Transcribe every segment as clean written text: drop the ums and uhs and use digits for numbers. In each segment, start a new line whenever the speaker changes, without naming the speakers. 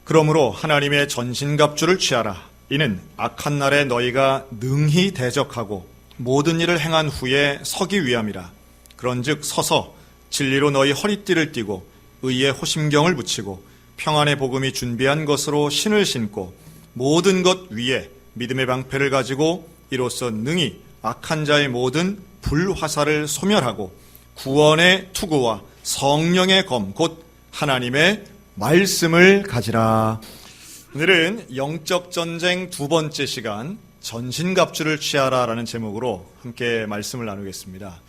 그러므로 하나님의 전신갑주를 취하라. 이는 악한 날에 너희가 능히 대적하고 모든 일을 행한 후에 서기 위함이라. 그런즉 서서 진리로 너희 허리띠를 띠고 의의 호심경을 붙이고 평안의 복음이 준비한 것으로 신을 신고 모든 것 위에 믿음의 방패를 가지고 이로써 능히 악한 자의 모든 불화살을 소멸하고 구원의 투구와 성령의 검 곧 하나님의 말씀을 가지라. 오늘은 영적 전쟁 두 번째 시간 전신갑주를 취하라 라는 제목으로 함께 말씀을 나누겠습니다.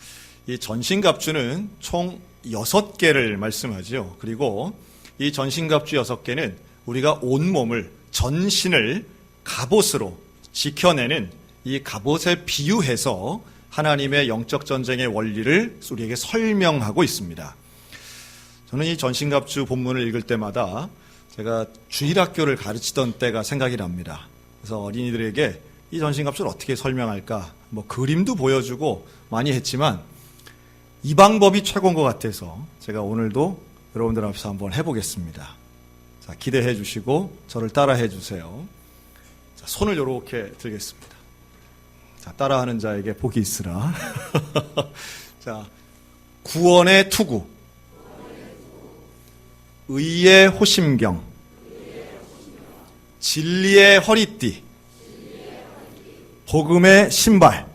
이 전신갑주는 총 6개를 말씀하죠. 그리고 이 전신갑주 6개는 우리가 온몸을 전신을 갑옷으로 지켜내는 이 갑옷에 비유해서 하나님의 영적 전쟁의 원리를 우리에게 설명하고 있습니다. 저는 이 전신갑주 본문을 읽을 때마다 제가 주일학교를 가르치던 때가 생각이 납니다. 그래서 어린이들에게 이 전신갑주를 어떻게 설명할까? 그림도 보여주고 많이 했지만 이 방법이 최고인 것 같아서 제가 오늘도 여러분들 앞에서 한번 해보겠습니다. 자, 기대해 주시고 저를 따라해 주세요. 자, 손을 이렇게 들겠습니다. 자, 따라하는 자에게 복이 있으라. 자, 구원의 투구, 의의 호심경, 진리의 허리띠, 복음의 신발,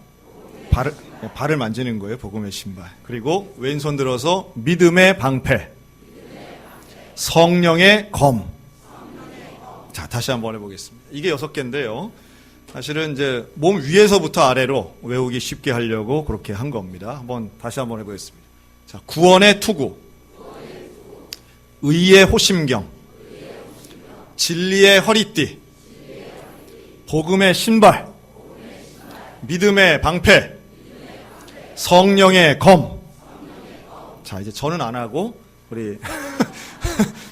발을 만지는 거예요. 복음의 신발. 그리고 왼손 들어서 믿음의 방패, 성령의 검. 자, 다시 한번 해보겠습니다. 이게 6개인데요. 사실은 이제 몸 위에서부터 아래로 외우기 쉽게 하려고 그렇게 한 겁니다. 다시 한번 해보겠습니다. 자, 구원의 투구, 의의 호심경, 진리의 허리띠, 복음의 신발, 믿음의 방패, 성령의 검. 자, 이제 저는 안 하고 우리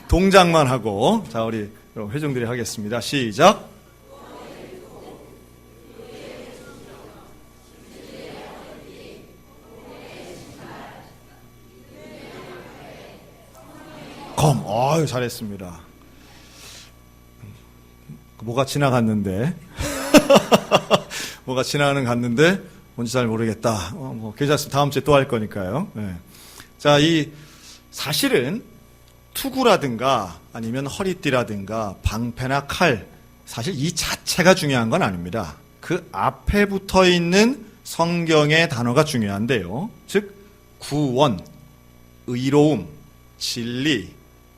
동작만 하고, 자, 우리 회중들이 하겠습니다. 시작. 검. 아유, 잘했습니다. 뭐가 지나갔는데 뭐가 지나가는 갔는데 뭔지 잘 모르겠다. 괜찮습니다. 다음 주에 또 할 거니까요. 네. 자, 사실은 투구라든가 아니면 허리띠라든가 방패나 칼, 사실 이 자체가 중요한 건 아닙니다. 그 앞에 붙어 있는 성경의 단어가 중요한데요. 즉 구원, 의로움, 진리,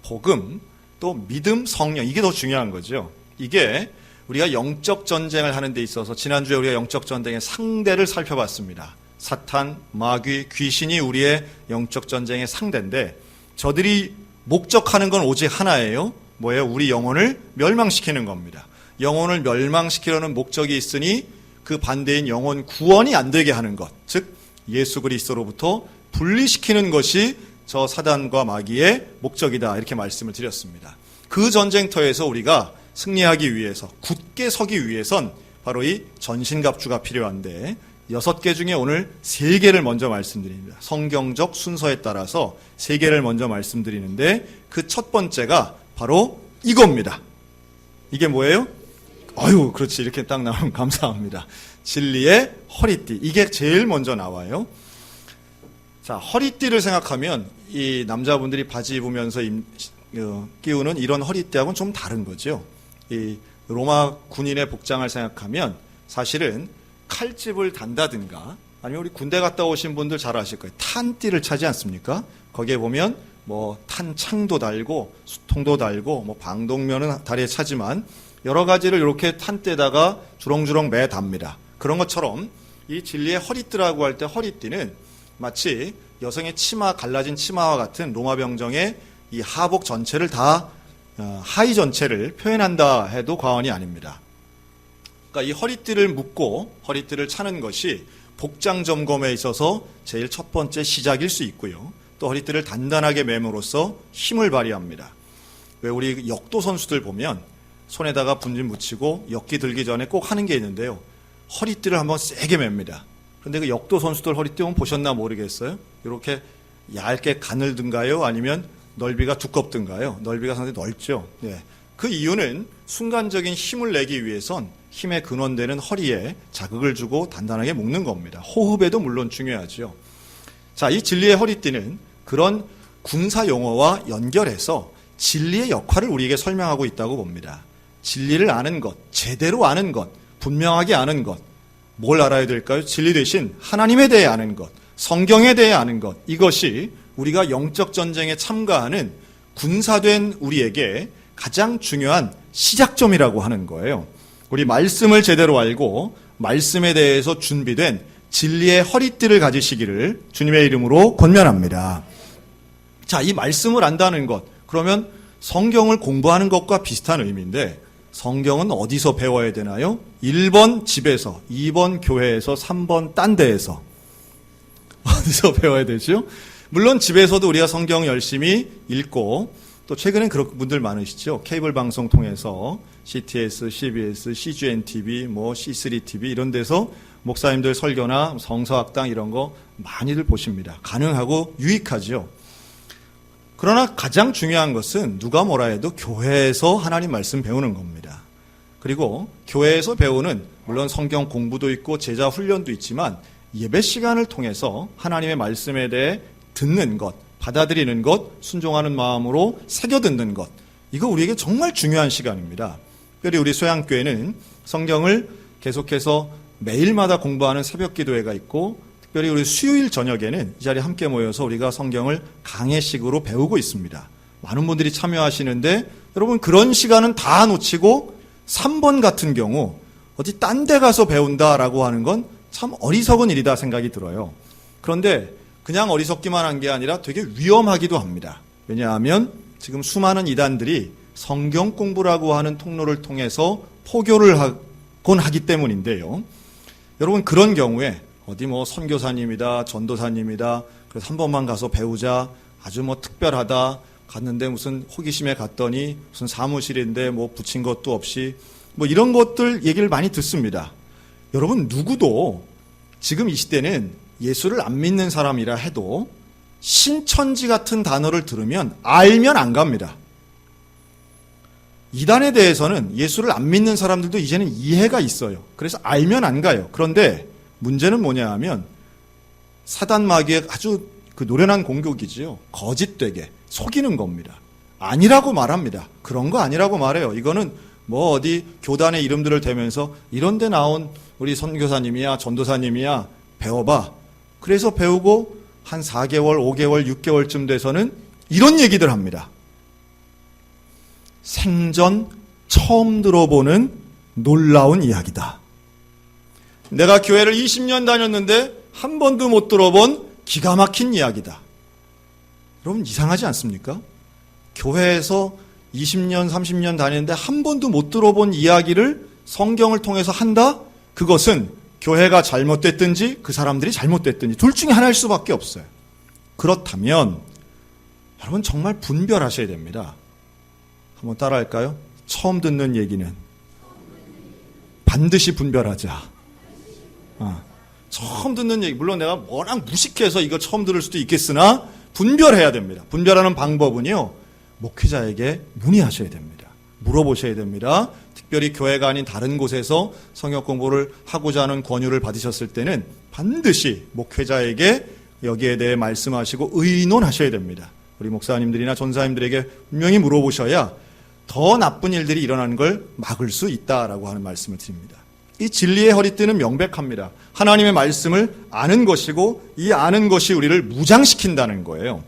복음, 또 믿음, 성령, 이게 더 중요한 거죠. 이게 우리가 영적 전쟁을 하는 데 있어서 지난주에 우리가 영적 전쟁의 상대를 살펴봤습니다. 사탄, 마귀, 귀신이 우리의 영적 전쟁의 상대인데 저들이 목적하는 건 오직 하나예요. 뭐예요? 우리 영혼을 멸망시키는 겁니다. 영혼을 멸망시키려는 목적이 있으니 그 반대인 영혼 구원이 안 되게 하는 것, 즉 예수 그리스도로부터 분리시키는 것이 저 사단과 마귀의 목적이다, 이렇게 말씀을 드렸습니다. 그 전쟁터에서 우리가 승리하기 위해서, 굳게 서기 위해선 바로 이 전신갑주가 필요한데 6개 중에 오늘 3개를 먼저 말씀드립니다. 성경적 순서에 따라서 3개를 먼저 말씀드리는데 그 첫 번째가 바로 이겁니다. 이게 뭐예요? 아유, 그렇지. 이렇게 딱 나오면 감사합니다. 진리의 허리띠. 이게 제일 먼저 나와요. 자, 허리띠를 생각하면 이 남자분들이 바지 입으면서 끼우는 이런 허리띠하고는 좀 다른 거죠. 이 로마 군인의 복장을 생각하면 사실은 칼집을 단다든가 아니면 우리 군대 갔다 오신 분들 잘 아실 거예요. 탄띠를 차지 않습니까? 거기에 보면 탄창도 달고 수통도 달고 방독면은 다리에 차지만 여러 가지를 이렇게 탄대에다가 주렁주렁 매 답니다. 그런 것처럼 이 진리의 허리띠라고 할 때 허리띠는 마치 여성의 치마, 갈라진 치마와 같은 로마 병정의 이 하복 전체를 다 하의 전체를 표현한다 해도 과언이 아닙니다. 그러니까 이 허리띠를 묶고 허리띠를 차는 것이 복장 점검에 있어서 제일 첫 번째 시작일 수 있고요. 또 허리띠를 단단하게 맴으로써 힘을 발휘합니다. 왜 우리 역도 선수들 보면 손에다가 분진 묻히고 역기 들기 전에 꼭 하는 게 있는데요. 허리띠를 한번 세게 맵니다. 그런데 그 역도 선수들 허리띠 한번 보셨나 모르겠어요. 이렇게 얇게 가늘든가요? 아니면 넓이가 두껍든가요? 넓이가 상당히 넓죠. 네. 그 이유는 순간적인 힘을 내기 위해선 힘의 근원되는 허리에 자극을 주고 단단하게 묶는 겁니다. 호흡에도 물론 중요하죠. 자, 이 진리의 허리띠는 그런 군사 용어와 연결해서 진리의 역할을 우리에게 설명하고 있다고 봅니다. 진리를 아는 것, 제대로 아는 것, 분명하게 아는 것. 뭘 알아야 될까요? 진리 대신 하나님에 대해 아는 것, 성경에 대해 아는 것. 이것이 우리가 영적 전쟁에 참가하는 군사된 우리에게 가장 중요한 시작점이라고 하는 거예요. 우리 말씀을 제대로 알고 말씀에 대해서 준비된 진리의 허리띠를 가지시기를 주님의 이름으로 권면합니다. 자, 이 말씀을 안다는 것, 그러면 성경을 공부하는 것과 비슷한 의미인데 성경은 어디서 배워야 되나요? 1번 집에서, 2번 교회에서, 3번 딴 데에서. 어디서 배워야 되죠? 물론 집에서도 우리가 성경 열심히 읽고 또 최근엔 그런 분들 많으시죠. 케이블 방송 통해서 CTS, CBS, CGN-TV, C3TV 이런 데서 목사님들 설교나 성서학당 이런 거 많이들 보십니다. 가능하고 유익하죠. 그러나 가장 중요한 것은 누가 뭐라 해도 교회에서 하나님 말씀 배우는 겁니다. 그리고 교회에서 배우는 물론 성경 공부도 있고 제자 훈련도 있지만 예배 시간을 통해서 하나님의 말씀에 대해 듣는 것, 받아들이는 것, 순종하는 마음으로 새겨듣는 것, 이거 우리에게 정말 중요한 시간입니다. 특별히 우리 소양교회는 성경을 계속해서 매일마다 공부하는 새벽 기도회가 있고 특별히 우리 수요일 저녁에는 이 자리에 함께 모여서 우리가 성경을 강해식으로 배우고 있습니다. 많은 분들이 참여하시는데 여러분 그런 시간은 다 놓치고 3번 같은 경우 어디 딴 데 가서 배운다라고 하는 건 참 어리석은 일이다 생각이 들어요. 그런데 그냥 어리석기만 한 게 아니라 되게 위험하기도 합니다. 왜냐하면 지금 수많은 이단들이 성경 공부라고 하는 통로를 통해서 포교를 하곤 하기 때문인데요. 여러분 그런 경우에 어디 선교사님이다, 전도사님이다, 그래서 한 번만 가서 배우자, 아주 특별하다, 갔는데 무슨 호기심에 갔더니 무슨 사무실인데 붙인 것도 없이 이런 것들 얘기를 많이 듣습니다. 여러분 누구도 지금 이 시대는 예수를 안 믿는 사람이라 해도 신천지 같은 단어를 들으면 알면 안 갑니다. 이단에 대해서는 예수를 안 믿는 사람들도 이제는 이해가 있어요. 그래서 알면 안 가요. 그런데 문제는 뭐냐 하면 사단 마귀의 아주 노련한 공격이지요. 거짓되게 속이는 겁니다. 아니라고 말합니다. 그런 거 아니라고 말해요. 이거는 어디 교단의 이름들을 대면서 이런 데 나온 우리 선교사님이야 전도사님이야 배워봐. 그래서 배우고 한 4개월, 5개월, 6개월쯤 돼서는 이런 얘기들 합니다. 생전 처음 들어보는 놀라운 이야기다. 내가 교회를 20년 다녔는데 한 번도 못 들어본 기가 막힌 이야기다. 여러분 이상하지 않습니까? 교회에서 20년, 30년 다녔는데 한 번도 못 들어본 이야기를 성경을 통해서 한다? 그것은 교회가 잘못됐든지 그 사람들이 잘못됐든지 둘 중에 하나일 수밖에 없어요. 그렇다면 여러분 정말 분별하셔야 됩니다. 한번 따라할까요? 처음 듣는 얘기는 반드시 분별하자. 처음 듣는 얘기, 물론 내가 워낙 무식해서 이거 처음 들을 수도 있겠으나 분별해야 됩니다. 분별하는 방법은요, 목회자에게 문의하셔야 됩니다. 물어보셔야 됩니다. 특별히 교회가 아닌 다른 곳에서 성경 공부를 하고자 하는 권유를 받으셨을 때는 반드시 목회자에게 여기에 대해 말씀하시고 의논하셔야 됩니다. 우리 목사님들이나 전사님들에게 분명히 물어보셔야 더 나쁜 일들이 일어나는 걸 막을 수 있다라고 하는 말씀을 드립니다. 이 진리의 허리띠는 명백합니다. 하나님의 말씀을 아는 것이고 이 아는 것이 우리를 무장시킨다는 거예요.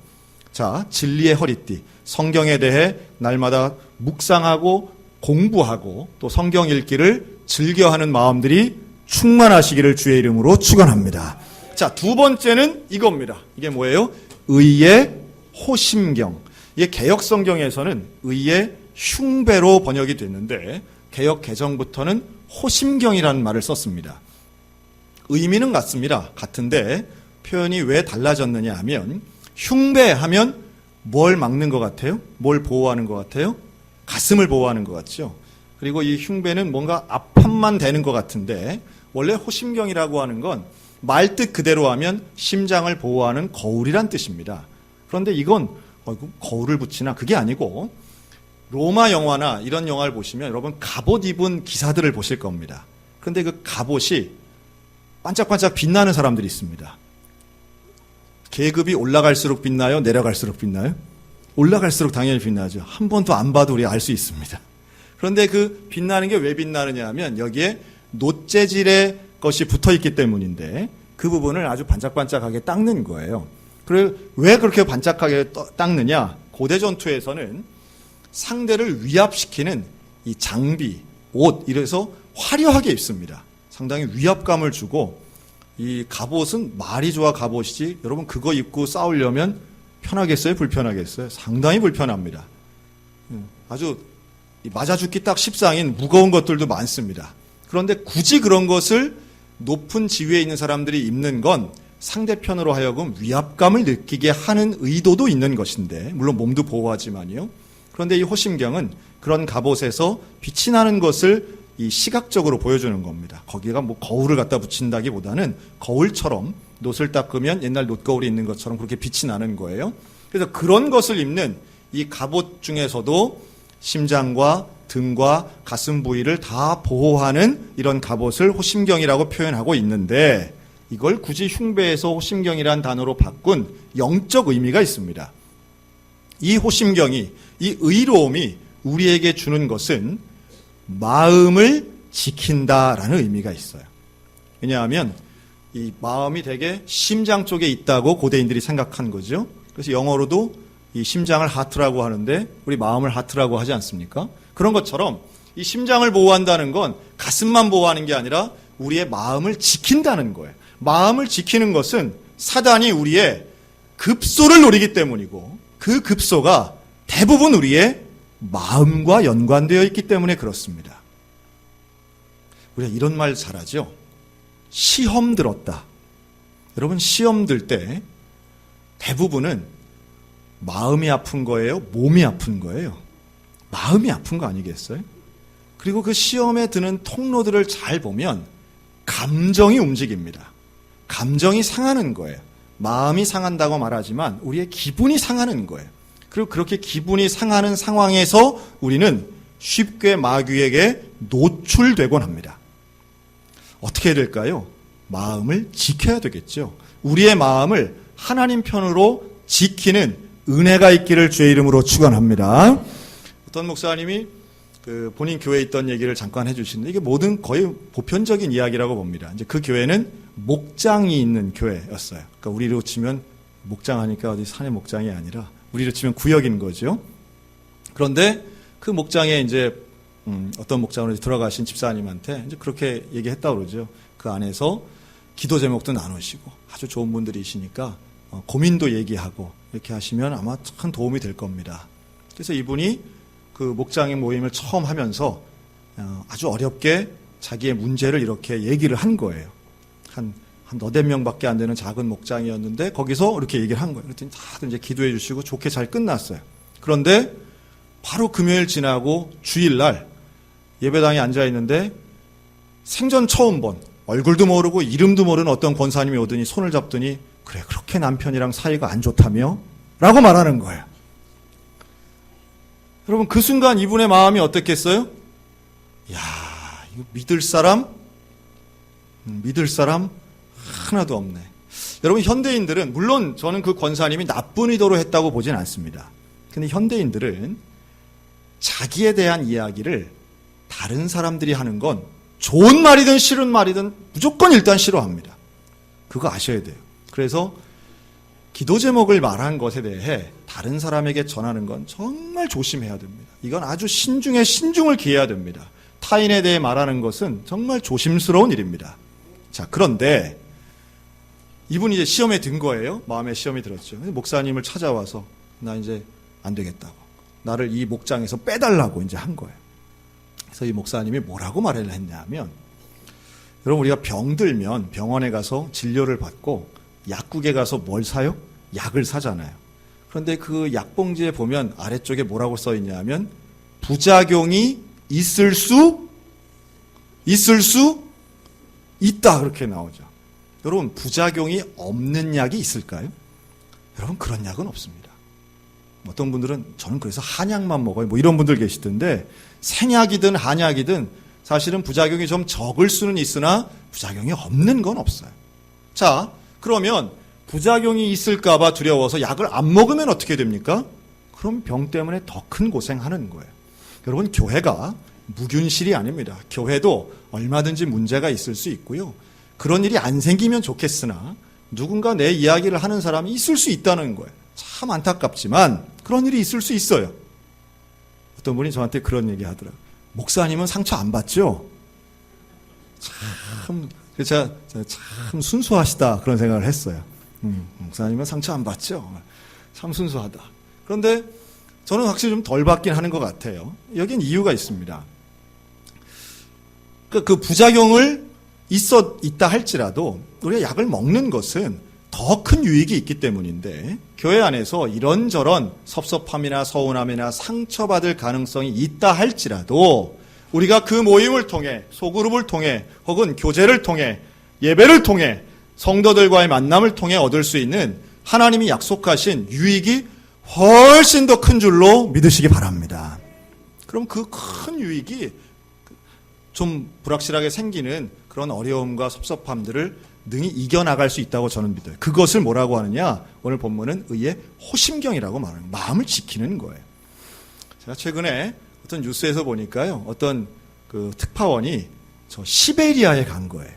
자, 진리의 허리띠. 성경에 대해 날마다 묵상하고 공부하고 또 성경 읽기를 즐겨하는 마음들이 충만하시기를 주의 이름으로 축원합니다. 자, 두 번째는 이겁니다. 이게 뭐예요? 의의 호심경. 이게 개역 성경에서는 의의 흉배로 번역이 됐는데 개역 개정부터는 호심경이라는 말을 썼습니다. 의미는 같습니다. 같은데 표현이 왜 달라졌느냐 하면 흉배하면 뭘 막는 것 같아요? 뭘 보호하는 것 같아요? 가슴을 보호하는 것 같죠. 그리고 이 흉배는 뭔가 앞판만 되는 것 같은데 원래 호심경이라고 하는 건 말뜻 그대로 하면 심장을 보호하는 거울이란 뜻입니다. 그런데 이건 거울을 붙이나 그게 아니고 로마 영화나 이런 영화를 보시면 여러분 갑옷 입은 기사들을 보실 겁니다. 그런데 그 갑옷이 반짝반짝 빛나는 사람들이 있습니다. 계급이 올라갈수록 빛나요? 내려갈수록 빛나요? 올라갈수록 당연히 빛나죠. 한 번도 안 봐도 우리 알 수 있습니다. 그런데 그 빛나는 게 왜 빛나느냐 하면 여기에 놋재질의 것이 붙어 있기 때문인데 그 부분을 아주 반짝반짝하게 닦는 거예요. 그래 왜 그렇게 반짝하게 닦느냐? 고대 전투에서는 상대를 위압시키는 이 장비, 옷 이래서 화려하게 입습니다. 상당히 위압감을 주고 이 갑옷은 말이 좋아 갑옷이지 여러분 그거 입고 싸우려면 편하겠어요? 불편하겠어요? 상당히 불편합니다. 아주 맞아 죽기 딱 십상인 무거운 것들도 많습니다. 그런데 굳이 그런 것을 높은 지위에 있는 사람들이 입는 건 상대편으로 하여금 위압감을 느끼게 하는 의도도 있는 것인데 물론 몸도 보호하지만요. 그런데 이 호심경은 그런 갑옷에서 빛이 나는 것을 이 시각적으로 보여주는 겁니다. 거기가 뭐 거울을 갖다 붙인다기보다는 거울처럼 놋을 닦으면 옛날 놋거울이 있는 것처럼 그렇게 빛이 나는 거예요. 그래서 그런 것을 입는 이 갑옷 중에서도 심장과 등과 가슴 부위를 다 보호하는 이런 갑옷을 호심경이라고 표현하고 있는데 이걸 굳이 흉배에서 호심경이라는 단어로 바꾼 영적 의미가 있습니다. 이 호심경이, 이 의로움이 우리에게 주는 것은 마음을 지킨다라는 의미가 있어요. 왜냐하면 이 마음이 되게 심장 쪽에 있다고 고대인들이 생각한 거죠. 그래서 영어로도 이 심장을 하트라고 하는데 우리 마음을 하트라고 하지 않습니까? 그런 것처럼 이 심장을 보호한다는 건 가슴만 보호하는 게 아니라 우리의 마음을 지킨다는 거예요. 마음을 지키는 것은 사단이 우리의 급소를 노리기 때문이고 그 급소가 대부분 우리의 마음과 연관되어 있기 때문에 그렇습니다. 우리가 이런 말 잘하죠. 시험 들었다. 여러분 시험 들 때 대부분은 마음이 아픈 거예요? 몸이 아픈 거예요? 마음이 아픈 거 아니겠어요? 그리고 그 시험에 드는 통로들을 잘 보면 감정이 움직입니다. 감정이 상하는 거예요. 마음이 상한다고 말하지만 우리의 기분이 상하는 거예요. 그리고 그렇게 기분이 상하는 상황에서 우리는 쉽게 마귀에게 노출되곤 합니다. 어떻게 해야 될까요? 마음을 지켜야 되겠죠. 우리의 마음을 하나님 편으로 지키는 은혜가 있기를 주의 이름으로 축원합니다. 어떤 목사님이 그 본인 교회에 있던 얘기를 잠깐 해주시는데 이게 모든 거의 보편적인 이야기라고 봅니다. 이제 그 교회는 목장이 있는 교회였어요. 그러니까 우리로 치면 목장하니까 어디 산의 목장이 아니라 우리로 치면 구역인 거죠. 그런데 그 목장에 이제 어떤 목장으로 들어가신 집사님한테 이제 그렇게 얘기했다고 그러죠. 그 안에서 기도 제목도 나누시고 아주 좋은 분들이시니까 고민도 얘기하고 이렇게 하시면 아마 큰 도움이 될 겁니다. 그래서 이분이 그 목장의 모임을 처음 하면서 아주 어렵게 자기의 문제를 이렇게 얘기를 한 거예요. 한 너댓 명밖에 안 되는 작은 목장이었는데 거기서 이렇게 얘기를 한 거예요. 그랬더니 다들 이제 기도해 주시고 좋게 잘 끝났어요. 그런데 바로 금요일 지나고 주일날 예배당에 앉아 있는데 생전 처음 본 얼굴도 모르고 이름도 모르는 어떤 권사님이 오더니 손을 잡더니 그래 그렇게 남편이랑 사이가 안 좋다며? 라고 말하는 거예요. 여러분 그 순간 이분의 마음이 어땠겠어요? 이야 이거 믿을 사람 하나도 없네. 여러분 현대인들은 물론 저는 그 권사님이 나쁜 의도로 했다고 보진 않습니다. 근데 현대인들은 자기에 대한 이야기를 다른 사람들이 하는 건 좋은 말이든 싫은 말이든 무조건 일단 싫어합니다. 그거 아셔야 돼요. 그래서 기도 제목을 말한 것에 대해 다른 사람에게 전하는 건 정말 조심해야 됩니다. 이건 아주 신중에 신중을 기해야 됩니다. 타인에 대해 말하는 것은 정말 조심스러운 일입니다. 자, 그런데 이분이 이제 시험에 든 거예요. 마음에 시험이 들었죠. 목사님을 찾아와서 나 이제 안 되겠다고. 나를 이 목장에서 빼달라고 이제 한 거예요. 그래서 이 목사님이 뭐라고 말을 했냐면 여러분 우리가 병들면 병원에 가서 진료를 받고 약국에 가서 뭘 사요? 약을 사잖아요. 그런데 그 약봉지에 보면 아래쪽에 뭐라고 써 있냐면 부작용이 있을 수 있다 그렇게 나오죠. 여러분 부작용이 없는 약이 있을까요? 여러분 그런 약은 없습니다. 어떤 분들은 저는 그래서 한약만 먹어요. 뭐 이런 분들 계시던데 생약이든 한약이든 사실은 부작용이 좀 적을 수는 있으나 부작용이 없는 건 없어요. 자, 그러면 부작용이 있을까봐 두려워서 약을 안 먹으면 어떻게 됩니까? 그럼 병 때문에 더 큰 고생하는 거예요. 여러분, 교회가 무균실이 아닙니다. 교회도 얼마든지 문제가 있을 수 있고요. 그런 일이 안 생기면 좋겠으나 누군가 내 이야기를 하는 사람이 있을 수 있다는 거예요. 참 안타깝지만 그런 일이 있을 수 있어요. 어떤 분이 저한테 그런 얘기 하더라고요. 목사님은 상처 안 받죠? 제가 참 순수하시다 그런 생각을 했어요. 목사님은 상처 안 받죠? 참 순수하다. 그런데 저는 확실히 좀 덜 받긴 하는 것 같아요. 여긴 이유가 있습니다. 그 부작용을 있다 할지라도 우리가 약을 먹는 것은 더 큰 유익이 있기 때문인데 교회 안에서 이런저런 섭섭함이나 서운함이나 상처받을 가능성이 있다 할지라도 우리가 그 모임을 통해 소그룹을 통해 혹은 교제를 통해 예배를 통해 성도들과의 만남을 통해 얻을 수 있는 하나님이 약속하신 유익이 훨씬 더 큰 줄로 믿으시기 바랍니다. 그럼 그 큰 유익이 좀 불확실하게 생기는 그런 어려움과 섭섭함들을 능히 이겨나갈 수 있다고 저는 믿어요. 그것을 뭐라고 하느냐? 오늘 본문은 의의 호심경이라고 말합니다. 마음을 지키는 거예요. 제가 최근에 어떤 뉴스에서 보니까요. 어떤 그 특파원이 저 시베리아에 간 거예요.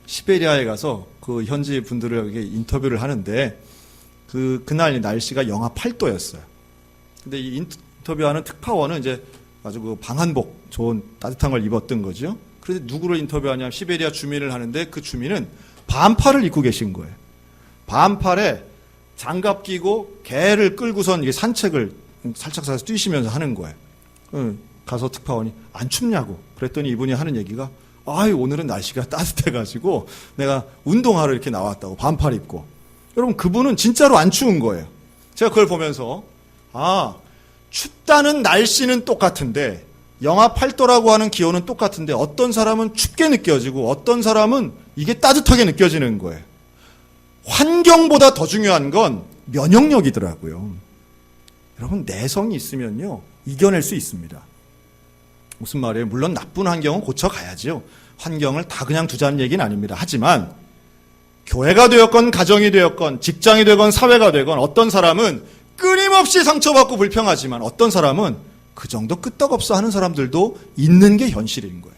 시베리아에 가서 그 현지 분들에게 인터뷰를 하는데 그날 날씨가 영하 8도였어요. 근데 이 인터뷰하는 특파원은 이제 아주 그 방한복 좋은 따뜻한 걸 입었던 거죠. 그런데 누구를 인터뷰하냐면 시베리아 주민을 하는데 그 주민은 반팔을 입고 계신 거예요. 반팔에 장갑 끼고 개를 끌고선 이게 산책을 살짝 뛰시면서 하는 거예요. 가서 특파원이 안 춥냐고 그랬더니 이분이 하는 얘기가 오늘은 날씨가 따뜻해가지고 내가 운동하러 이렇게 나왔다고 반팔 입고. 여러분 그분은 진짜로 안 추운 거예요. 제가 그걸 보면서 춥다는 날씨는 똑같은데 영하 8도라고 하는 기온은 똑같은데 어떤 사람은 춥게 느껴지고 어떤 사람은 이게 따뜻하게 느껴지는 거예요. 환경보다 더 중요한 건 면역력이더라고요. 여러분 내성이 있으면요 이겨낼 수 있습니다. 무슨 말이에요? 물론 나쁜 환경은 고쳐가야죠. 환경을 다 그냥 두자는 얘기는 아닙니다. 하지만 교회가 되었건 가정이 되었건 직장이 되건 사회가 되건 어떤 사람은 끊임없이 상처받고 불평하지만 어떤 사람은 그 정도 끄떡없어 하는 사람들도 있는 게 현실인 거예요.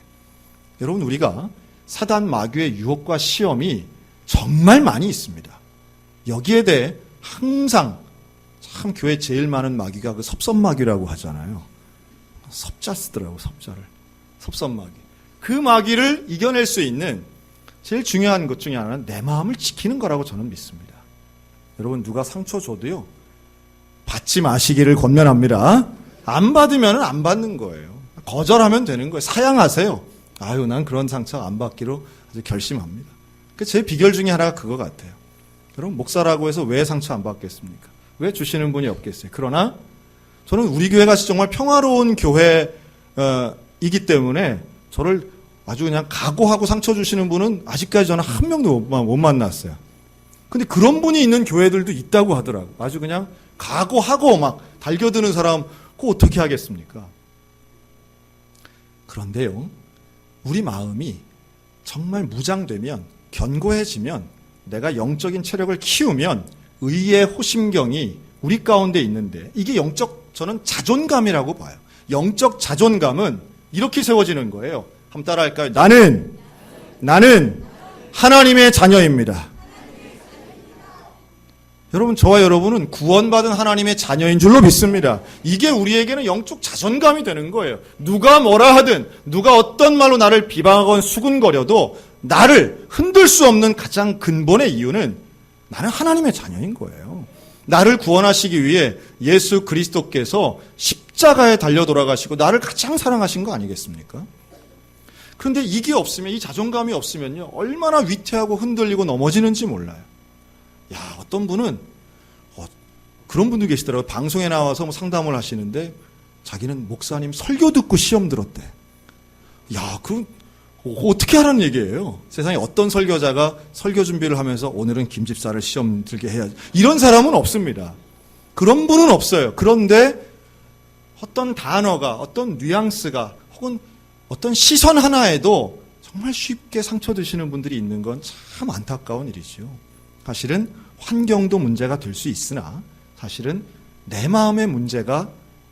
여러분 우리가 사단 마귀의 유혹과 시험이 정말 많이 있습니다. 여기에 대해 항상 참 교회 제일 많은 마귀가 그 섭섭마귀라고 하잖아요. 섭자 쓰더라고 섭자를. 섭섭마귀. 그 마귀를 이겨낼 수 있는 제일 중요한 것 중에 하나는 내 마음을 지키는 거라고 저는 믿습니다. 여러분 누가 상처 줘도요. 받지 마시기를 권면합니다. 안 받으면 안 받는 거예요. 거절하면 되는 거예요. 사양하세요. 난 그런 상처 안 받기로 아주 결심합니다. 제 비결 중에 하나가 그거 같아요. 여러분 목사라고 해서 왜 상처 안 받겠습니까? 왜 주시는 분이 없겠어요? 그러나 저는 우리 교회가 정말 평화로운 교회이기 때문에 저를 아주 그냥 각오하고 상처 주시는 분은 아직까지 저는 한 명도 못 만났어요. 근데 그런 분이 있는 교회들도 있다고 하더라고요. 아주 그냥 각오하고 막 달겨드는 사람 그거 어떻게 하겠습니까? 그런데요. 우리 마음이 정말 무장되면 견고해지면 내가 영적인 체력을 키우면 의의 호심경이 우리 가운데 있는데 이게 저는 자존감이라고 봐요. 영적 자존감은 이렇게 세워지는 거예요. 한번 따라 할까요? 나는 하나님의 자녀입니다. 여러분 저와 여러분은 구원받은 하나님의 자녀인 줄로 믿습니다. 이게 우리에게는 영적 자존감이 되는 거예요. 누가 뭐라 하든 누가 어떤 말로 나를 비방하건 수군거려도 나를 흔들 수 없는 가장 근본의 이유는 나는 하나님의 자녀인 거예요. 나를 구원하시기 위해 예수 그리스도께서 십자가에 달려 돌아가시고 나를 가장 사랑하신 거 아니겠습니까? 그런데 이게 없으면 이 자존감이 없으면요 얼마나 위태하고 흔들리고 넘어지는지 몰라요. 어떤 분은 그런 분도 계시더라고요. 방송에 나와서 상담을 하시는데 자기는 목사님 설교 듣고 시험 들었대. 그럼 어떻게 하라는 얘기예요? 세상에 어떤 설교자가 설교 준비를 하면서 오늘은 김 집사를 시험 들게 해야지. 이런 사람은 없습니다. 그런 분은 없어요. 그런데 어떤 단어가, 어떤 뉘앙스가, 혹은 어떤 시선 하나에도 정말 쉽게 상처 드시는 분들이 있는 건 참 안타까운 일이지요. 사실은 환경도 문제가 될 수 있으나 사실은 내 마음의 문제가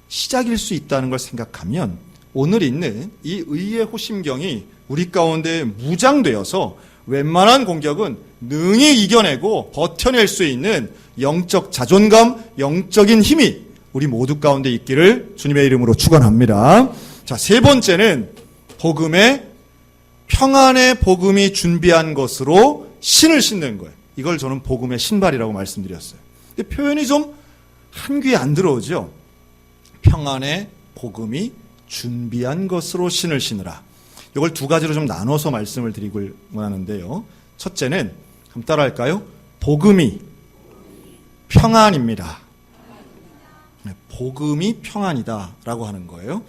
시작일 수 있다는 걸 생각하면 오늘 있는 이 의의 호심경이 우리 가운데 무장되어서 웬만한 공격은 능히 이겨내고 버텨낼 수 있는 영적 자존감, 영적인 힘이 우리 모두 가운데 있기를 주님의 이름으로 축원합니다. 자, 세 번째는 평안의 복음이 준비한 것으로 신을 신는 거예요. 이걸 저는 복음의 신발이라고 말씀드렸어요. 근데 표현이 좀 한 귀에 안 들어오죠. 평안의 복음이 준비한 것으로 신을 신으라. 이걸 두 가지로 좀 나눠서 말씀을 드리고 원하는데요. 첫째는 한번 따라할까요? 복음이 평안입니다. 복음이 평안이다라고 하는 거예요.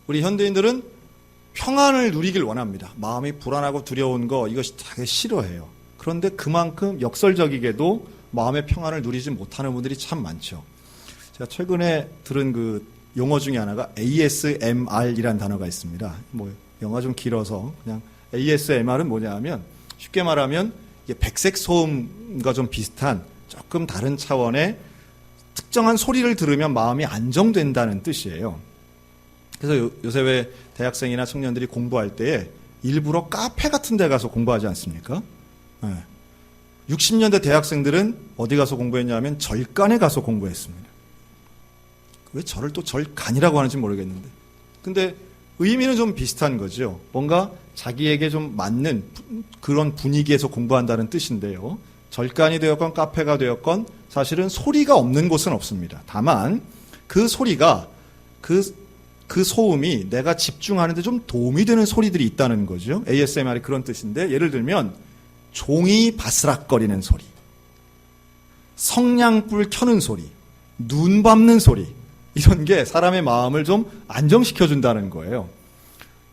우리 현대인들은 평안을 누리길 원합니다. 마음이 불안하고 두려운 거 이것이 되게 싫어해요. 그런데 그만큼 역설적이게도 마음의 평안을 누리지 못하는 분들이 참 많죠. 제가 최근에 들은 그 용어 중에 하나가 ASMR이라는 단어가 있습니다. 영어가 좀 길어서 그냥 ASMR은 뭐냐 하면 쉽게 말하면 이게 백색 소음과 좀 비슷한 조금 다른 차원의 특정한 소리를 들으면 마음이 안정된다는 뜻이에요. 그래서 요새 왜 대학생이나 청년들이 공부할 때에 일부러 카페 같은 데 가서 공부하지 않습니까? 네. 60년대 대학생들은 어디 가서 공부했냐면 절간에 가서 공부했습니다. 왜 절을 또 절간이라고 하는지 모르겠는데. 근데 의미는 좀 비슷한 거죠. 뭔가 자기에게 좀 맞는 그런 분위기에서 공부한다는 뜻인데요. 절간이 되었건 카페가 되었건 사실은 소리가 없는 곳은 없습니다. 다만 그 소리가 그 소음이 내가 집중하는데 좀 도움이 되는 소리들이 있다는 거죠. ASMR이 그런 뜻인데 예를 들면 종이 바스락거리는 소리, 성냥불 켜는 소리, 눈 밟는 소리 이런 게 사람의 마음을 좀 안정시켜준다는 거예요.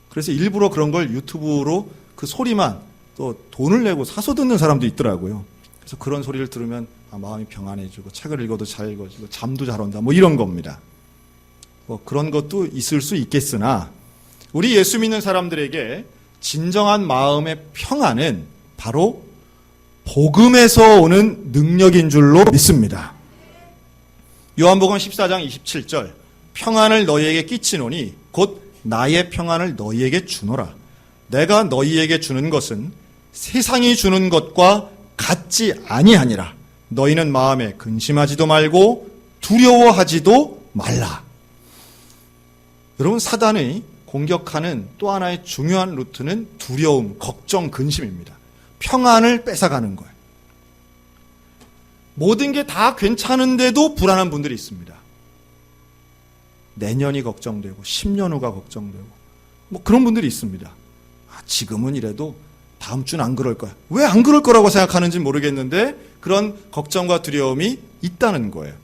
그래서 일부러 그런 걸 유튜브로 그 소리만 또 돈을 내고 사서 듣는 사람도 있더라고요. 그래서 그런 소리를 들으면 마음이 평안해지고 책을 읽어도 잘 읽어지고 잠도 잘 온다 이런 겁니다. 그런 것도 있을 수 있겠으나 우리 예수 믿는 사람들에게 진정한 마음의 평안은 바로 복음에서 오는 능력인 줄로 믿습니다. 요한복음 14장 27절 평안을 너희에게 끼치노니 곧 나의 평안을 너희에게 주노라. 내가 너희에게 주는 것은 세상이 주는 것과 같지 아니하니라. 너희는 마음에 근심하지도 말고 두려워하지도 말라. 여러분, 사단이 공격하는 또 하나의 중요한 루트는 두려움, 걱정, 근심입니다. 평안을 뺏어가는 거예요. 모든 게 다 괜찮은데도 불안한 분들이 있습니다. 내년이 걱정되고 10년 후가 걱정되고 그런 분들이 있습니다. 지금은 이래도 다음 주는 안 그럴 거야. 왜 안 그럴 거라고 생각하는지 모르겠는데 그런 걱정과 두려움이 있다는 거예요.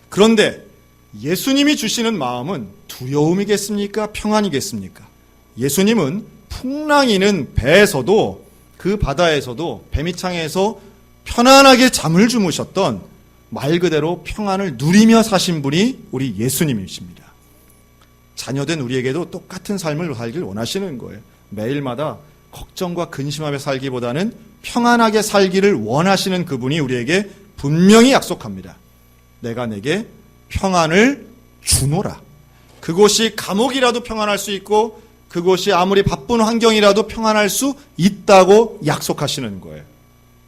그런데 예수님이 주시는 마음은 두려움이겠습니까? 평안이겠습니까? 예수님은 풍랑이는 배에서도 그 바다에서도 배미창에서 편안하게 잠을 주무셨던 말 그대로 평안을 누리며 사신 분이 우리 예수님이십니다. 자녀된 우리에게도 똑같은 삶을 살길 원하시는 거예요. 매일마다 걱정과 근심하며 살기보다는 평안하게 살기를 원하시는 그분이 우리에게 분명히 약속합니다. 내가 내게 평안을 주노라. 그곳이 감옥이라도 평안할 수 있고 그곳이 아무리 바쁜 환경이라도 평안할 수 있다고 약속하시는 거예요.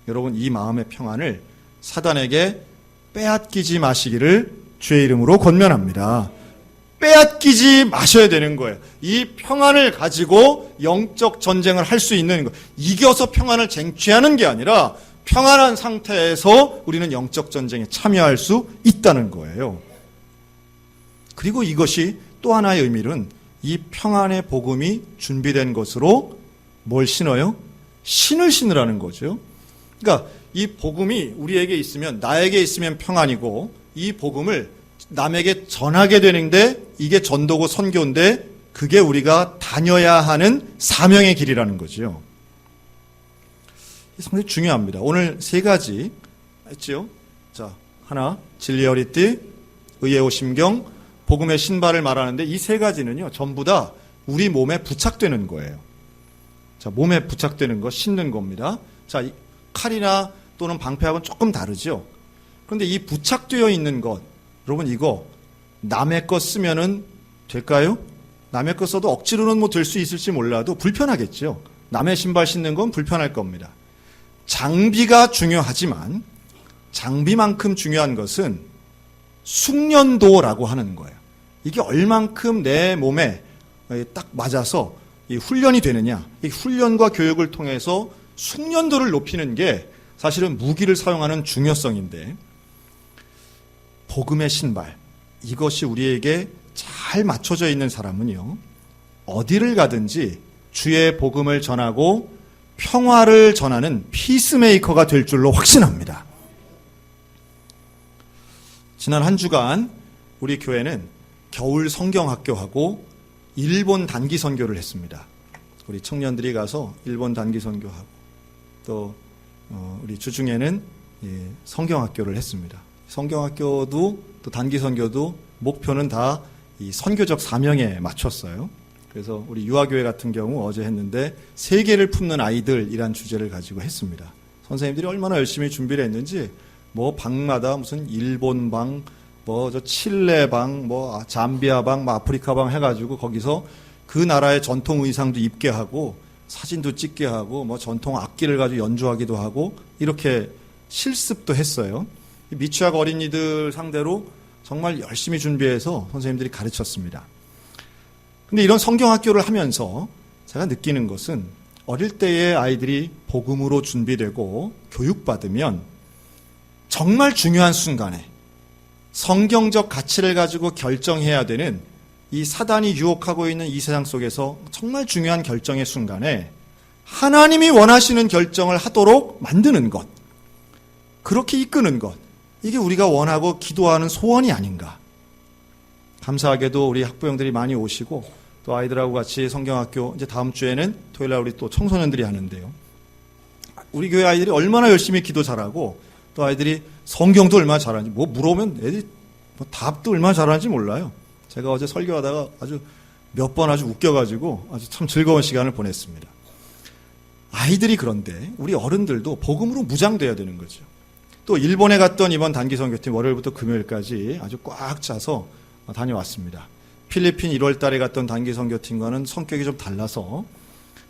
여러분, 이 마음의 평안을 사단에게 빼앗기지 마시기를 주의 이름으로 권면합니다. 빼앗기지 마셔야 되는 거예요. 이 평안을 가지고 영적 전쟁을 할 수 있는 거. 이겨서 평안을 쟁취하는 게 아니라 평안한 상태에서 우리는 영적 전쟁에 참여할 수 있다는 거예요. 그리고 이것이 또 하나의 의미는 이 평안의 복음이 준비된 것으로 뭘 신어요? 신을 신으라는 거죠. 그러니까 이 복음이 우리에게 있으면, 나에게 있으면 평안이고, 이 복음을 남에게 전하게 되는데 이게 전도고 선교인데 그게 우리가 다녀야 하는 사명의 길이라는 거죠. 상당히 중요합니다. 오늘 세 가지 했죠. 자, 하나, 진리의 허리띠, 의의 오심경, 복음의 신발을 말하는데 이 세 가지는요, 전부 다 우리 몸에 부착되는 거예요. 자, 몸에 부착되는 거, 신는 겁니다. 자, 칼이나 또는 방패하고는 조금 다르죠. 그런데 이 부착되어 있는 것, 여러분 이거 남의 것 쓰면은 될까요? 남의 것 써도 억지로는 뭐 될 수 있을지 몰라도 불편하겠죠. 남의 신발 신는 건 불편할 겁니다. 장비가 중요하지만 장비만큼 중요한 것은 숙련도라고 하는 거예요. 이게 얼만큼 내 몸에 딱 맞아서 이 훈련이 되느냐. 이 훈련과 교육을 통해서 숙련도를 높이는 게 사실은 무기를 사용하는 중요성인데, 복음의 신발, 이것이 우리에게 잘 맞춰져 있는 사람은요, 어디를 가든지 주의 복음을 전하고 평화를 전하는 피스메이커가 될 줄로 확신합니다. 지난 한 주간 우리 교회는 겨울 성경학교하고 일본 단기 선교를 했습니다. 우리 청년들이 가서 일본 단기 선교하고 또 우리 주중에는 성경학교를 했습니다. 성경학교도 또 단기 선교도 목표는 다 이 선교적 사명에 맞췄어요. 그래서 우리 유아교회 같은 경우 어제 했는데 세계를 품는 아이들이란 주제를 가지고 했습니다. 선생님들이 얼마나 열심히 준비를 했는지 뭐 방마다 무슨 일본 방, 뭐 저 칠레 방, 뭐 잠비아 방, 뭐 아프리카 방 해가지고 거기서 그 나라의 전통 의상도 입게 하고 사진도 찍게 하고 뭐 전통 악기를 가지고 연주하기도 하고 이렇게 실습도 했어요. 미취학 어린이들 상대로 정말 열심히 준비해서 선생님들이 가르쳤습니다. 근데 이런 성경학교를 하면서 제가 느끼는 것은 어릴 때의 아이들이 복음으로 준비되고 교육받으면 정말 중요한 순간에 성경적 가치를 가지고 결정해야 되는 이 사단이 유혹하고 있는 이 세상 속에서 정말 중요한 결정의 순간에 하나님이 원하시는 결정을 하도록 만드는 것, 그렇게 이끄는 것, 이게 우리가 원하고 기도하는 소원이 아닌가. 감사하게도 우리 학부형들이 많이 오시고 또 아이들하고 같이 성경학교, 이제 다음 주에는 토요일날 우리 또 청소년들이 하는데요. 우리 교회 아이들이 얼마나 열심히 기도 잘하고 또 아이들이 성경도 얼마나 잘하는지, 뭐 물어보면 애들이 뭐 답도 얼마나 잘하는지 몰라요. 제가 어제 설교하다가 아주 몇 번 아주 웃겨가지고 아주 참 즐거운 시간을 보냈습니다. 아이들이 그런데 우리 어른들도 복음으로 무장돼야 되는 거죠. 또 일본에 갔던 이번 단기 선교팀 월요일부터 금요일까지 아주 꽉 차서 다녀왔습니다. 필리핀 1월 달에 갔던 단기 선교팀과는 성격이 좀 달라서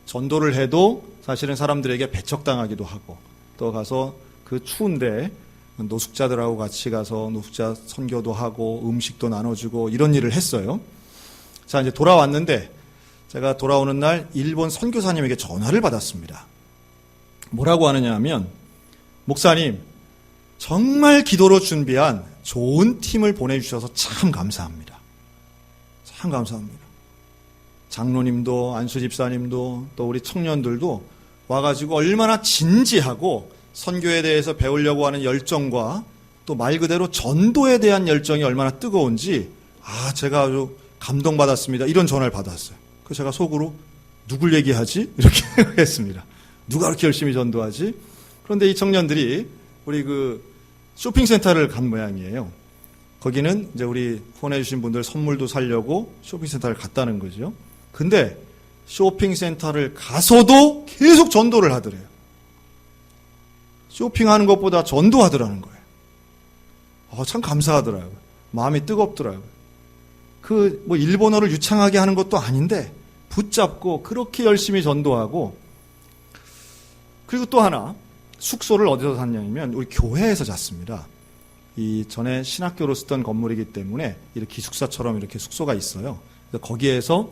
전도를 해도 사실은 사람들에게 배척당하기도 하고, 또 가서 그 추운데 노숙자들하고 같이 가서 노숙자 선교도 하고 음식도 나눠주고 이런 일을 했어요. 자, 이제 돌아왔는데 제가 돌아오는 날 일본 선교사님에게 전화를 받았습니다. 뭐라고 하느냐 하면, 목사님, 정말 기도로 준비한 좋은 팀을 보내주셔서 참 감사합니다. 참 감사합니다. 장로님도 안수 집사님도 또 우리 청년들도 와가지고 얼마나 진지하고 선교에 대해서 배우려고 하는 열정과 또 말 그대로 전도에 대한 열정이 얼마나 뜨거운지 제가 아주 감동받았습니다. 이런 전화를 받았어요. 그래서 제가 속으로 누굴 얘기하지? 이렇게 했습니다. 누가 그렇게 열심히 전도하지? 그런데 이 청년들이 우리 그 쇼핑센터를 간 모양이에요. 거기는 이제 우리 후원해주신 분들 선물도 사려고 쇼핑센터를 갔다는 거죠. 근데 쇼핑센터를 가서도 계속 전도를 하더래요. 쇼핑하는 것보다 전도하더라는 거예요. 참 감사하더라고요. 마음이 뜨겁더라고요. 그 뭐 일본어를 유창하게 하는 것도 아닌데 붙잡고 그렇게 열심히 전도하고, 그리고 또 하나, 숙소를 어디서 샀냐면 우리 교회에서 잤습니다. 이 전에 신학교로 쓰던 건물이기 때문에 이렇게 기숙사처럼 이렇게 숙소가 있어요. 그래서 거기에서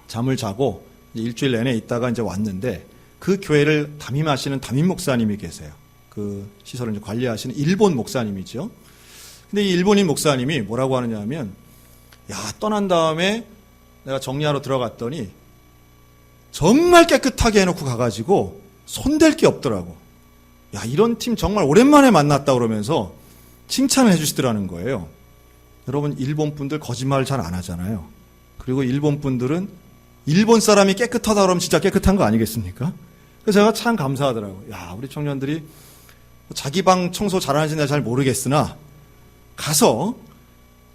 잠을 자고 일주일 내내 있다가 이제 왔는데, 그 교회를 담임하시는 담임 목사님이 계세요. 그 시설을 이제 관리하시는 일본 목사님이죠. 근데 이 일본인 목사님이 뭐라고 하느냐 하면, 떠난 다음에 내가 정리하러 들어갔더니 정말 깨끗하게 해놓고 가가지고 손댈 게 없더라고. 이런 팀 정말 오랜만에 만났다 그러면서 칭찬을 해주시더라는 거예요. 여러분, 일본 분들 거짓말을 잘 안 하잖아요. 그리고 일본 분들은 일본 사람이 깨끗하다 그러면 진짜 깨끗한 거 아니겠습니까? 그래서 제가 참 감사하더라고요. 우리 청년들이 자기 방 청소 잘하는지는 잘 모르겠으나 가서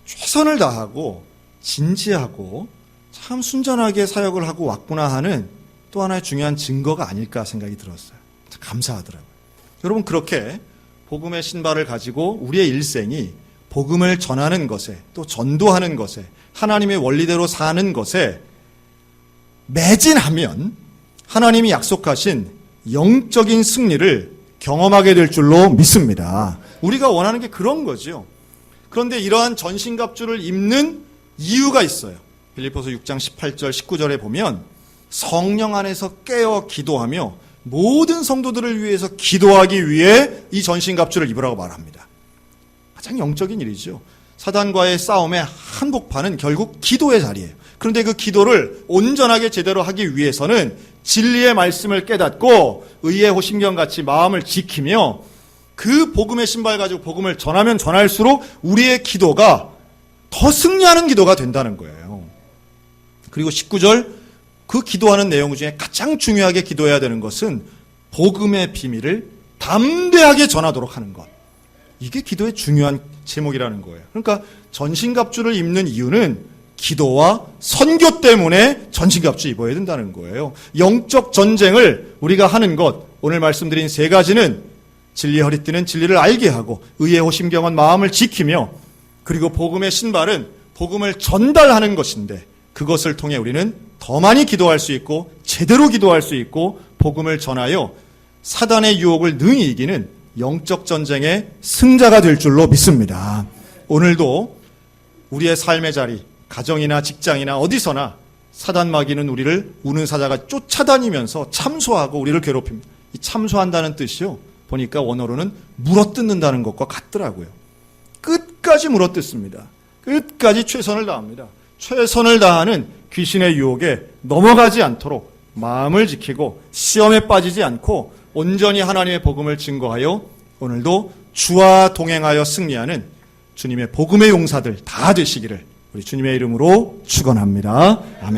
최선을 다하고 진지하고 참 순전하게 사역을 하고 왔구나 하는 또 하나의 중요한 증거가 아닐까 생각이 들었어요. 감사하더라고요. 여러분, 그렇게 복음의 신발을 가지고 우리의 일생이 복음을 전하는 것에, 또 전도하는 것에, 하나님의 원리대로 사는 것에 매진하면 하나님이 약속하신 영적인 승리를 경험하게 될 줄로 믿습니다. 우리가 원하는 게 그런 거죠. 그런데 이러한 전신갑주를 입는 이유가 있어요. 빌립보서 6장 18절 19절에 보면 성령 안에서 깨어 기도하며 모든 성도들을 위해서 기도하기 위해 이 전신갑주를 입으라고 말합니다. 가장 영적인 일이죠. 사단과의 싸움의 한복판은 결국 기도의 자리예요. 그런데 그 기도를 온전하게 제대로 하기 위해서는 진리의 말씀을 깨닫고 의의 호심경같이 마음을 지키며 그 복음의 신발 가지고 복음을 전하면 전할수록 우리의 기도가 더 승리하는 기도가 된다는 거예요. 그리고 19절, 그 기도하는 내용 중에 가장 중요하게 기도해야 되는 것은 복음의 비밀을 담대하게 전하도록 하는 것. 이게 기도의 중요한 제목이라는 거예요. 그러니까 전신갑주를 입는 이유는 기도와 선교 때문에 전신갑주 입어야 된다는 거예요. 영적 전쟁을 우리가 하는 것, 오늘 말씀드린 세 가지는 진리 허리띠는 진리를 알게 하고 의의 호심경은 마음을 지키며, 그리고 복음의 신발은 복음을 전달하는 것인데 그것을 통해 우리는 더 많이 기도할 수 있고 제대로 기도할 수 있고 복음을 전하여 사단의 유혹을 능히 이기는 영적 전쟁의 승자가 될 줄로 믿습니다. 오늘도 우리의 삶의 자리, 가정이나 직장이나 어디서나 사단 마귀는 우리를 우는 사자가 쫓아다니면서 참소하고 우리를 괴롭힙니다. 이 참소한다는 뜻이요, 보니까 원어로는 물어뜯는다는 것과 같더라고요. 끝까지 물어뜯습니다. 끝까지 최선을 다합니다. 최선을 다하는 귀신의 유혹에 넘어가지 않도록 마음을 지키고 시험에 빠지지 않고 온전히 하나님의 복음을 증거하여 오늘도 주와 동행하여 승리하는 주님의 복음의 용사들 다 되시기를 우리 주님의 이름으로 축원합니다. 아멘.